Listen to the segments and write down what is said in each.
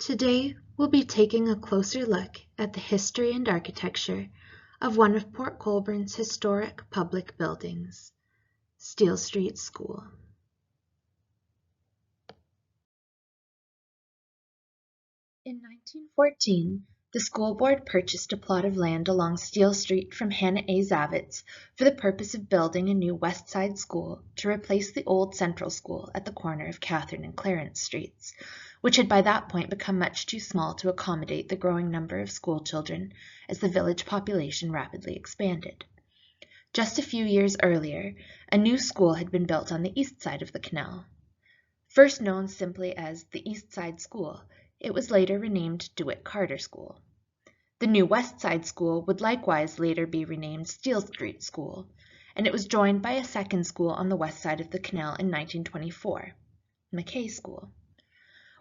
Today, we'll be taking a closer look at the history and architecture of one of Port Colborne's historic public buildings, Steele St School. In 1914, the school board purchased a plot of land along Steele Street from Hannah A. Zavitz for the purpose of building a new West Side school to replace the old Central School at the corner of Catherine and Clarence Streets, which had by that point become much too small to accommodate the growing number of school children as the village population rapidly expanded. Just a few years earlier, a new school had been built on the east side of the canal. First known simply as the East Side School, it was later renamed DeWitt Carter School. The new West Side School would likewise later be renamed Steele St School, and it was joined by a second school on the west side of the canal in 1924, McKay School.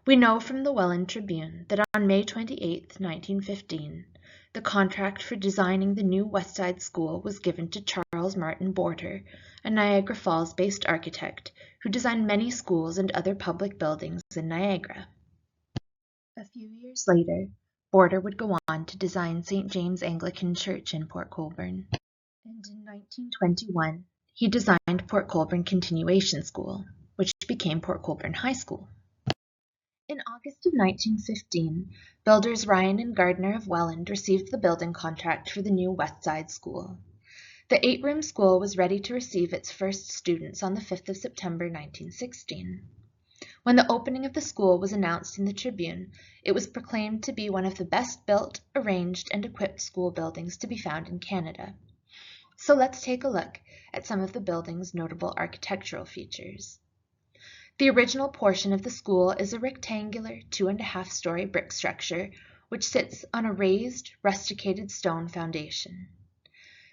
We know from the Welland Tribune that on May 28, 1915, the contract for designing the new West Side School was given to Charles Martin Border, a Niagara Falls-based architect who designed many schools and other public buildings in Niagara. A few years later, Border would go on to design St. James Anglican Church in Port Colborne. And in 1921, he designed Port Colborne Continuation School, which became Port Colborne High School. In August of 1915, builders Ryan and Gardner of Welland received the building contract for the new West Side School. The 8-room school was ready to receive its first students on the 5th of September 1916. When the opening of the school was announced in the Tribune, it was proclaimed to be one of the best built, arranged, and equipped school buildings to be found in Canada. So let's take a look at some of the building's notable architectural features. The original portion of the school is a rectangular 2.5-story brick structure which sits on a raised, rusticated stone foundation.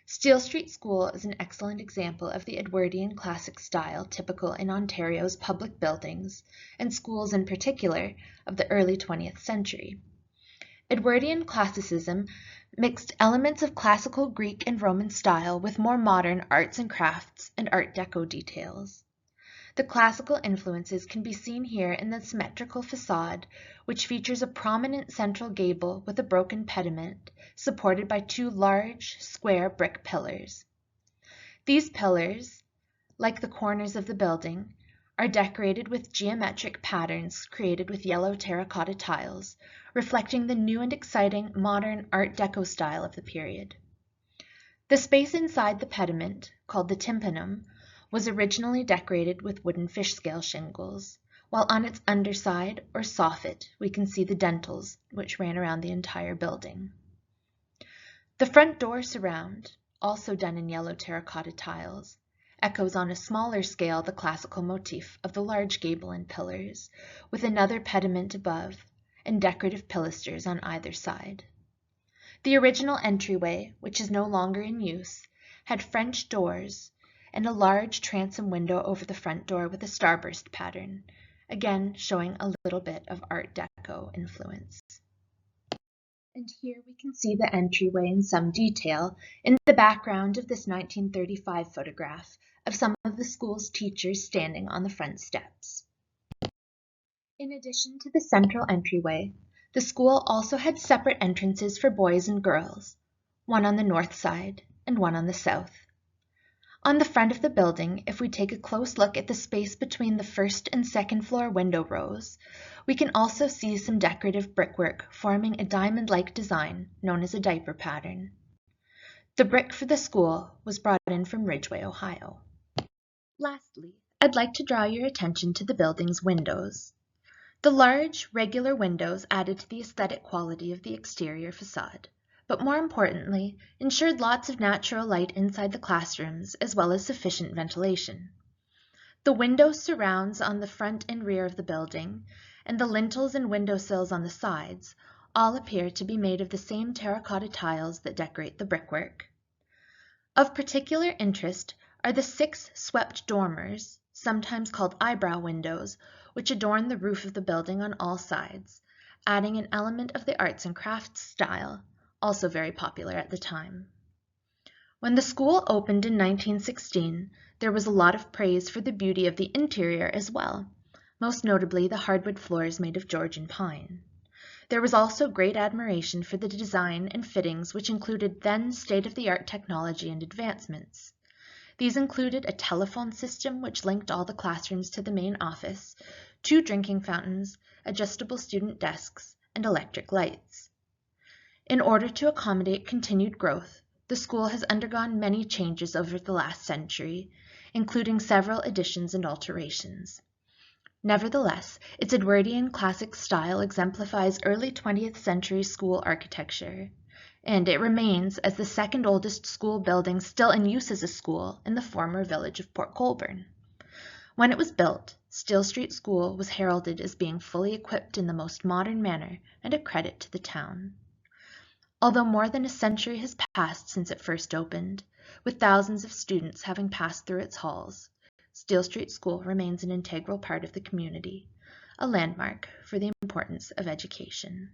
Steele St School is an excellent example of the Edwardian classic style typical in Ontario's public buildings, and schools in particular, of the early 20th century. Edwardian classicism mixed elements of classical Greek and Roman style with more modern arts and crafts and Art Deco details. The classical influences can be seen here in the symmetrical facade, which features a prominent central gable with a broken pediment, supported by 2 large, square brick pillars. These pillars, like the corners of the building, are decorated with geometric patterns created with yellow terracotta tiles, reflecting the new and exciting modern Art Deco style of the period. The space inside the pediment, called the tympanum, was originally decorated with wooden fish scale shingles, while on its underside, or soffit, we can see the dentils, which ran around the entire building. The front door surround, also done in yellow terracotta tiles, echoes on a smaller scale the classical motif of the large gable and pillars, with another pediment above, and decorative pilasters on either side. The original entryway, which is no longer in use, had French doors, and a large transom window over the front door with a starburst pattern, again showing a little bit of Art Deco influence. And here we can see the entryway in some detail in the background of this 1935 photograph of some of the school's teachers standing on the front steps. In addition to the central entryway, the school also had separate entrances for boys and girls, one on the north side and one on the south. On the front of the building, if we take a close look at the space between the first and second floor window rows, we can also see some decorative brickwork forming a diamond-like design known as a diaper pattern. The brick for the school was brought in from Ridgeway, Ohio. Lastly, I'd like to draw your attention to the building's windows. The large, regular windows added to the aesthetic quality of the exterior facade, but more importantly, ensured lots of natural light inside the classrooms as well as sufficient ventilation. The window surrounds on the front and rear of the building, and the lintels and windowsills on the sides all appear to be made of the same terracotta tiles that decorate the brickwork. Of particular interest are the 6 swept dormers, sometimes called eyebrow windows, which adorn the roof of the building on all sides, adding an element of the arts and crafts style, also very popular at the time. When the school opened in 1916, there was a lot of praise for the beauty of the interior as well, most notably the hardwood floors made of Georgian pine. There was also great admiration for the design and fittings, which included then state-of-the-art technology and advancements. These included a telephone system which linked all the classrooms to the main office, 2 drinking fountains, adjustable student desks, and electric lights. In order to accommodate continued growth, the school has undergone many changes over the last century, including several additions and alterations. Nevertheless, its Edwardian classic style exemplifies early 20th century school architecture, and it remains as the second oldest school building still in use as a school in the former village of Port Colborne. When it was built, Steele Street School was heralded as being fully equipped in the most modern manner and a credit to the town. Although more than a century has passed since it first opened, with thousands of students having passed through its halls, Steele Street School remains an integral part of the community, a landmark for the importance of education.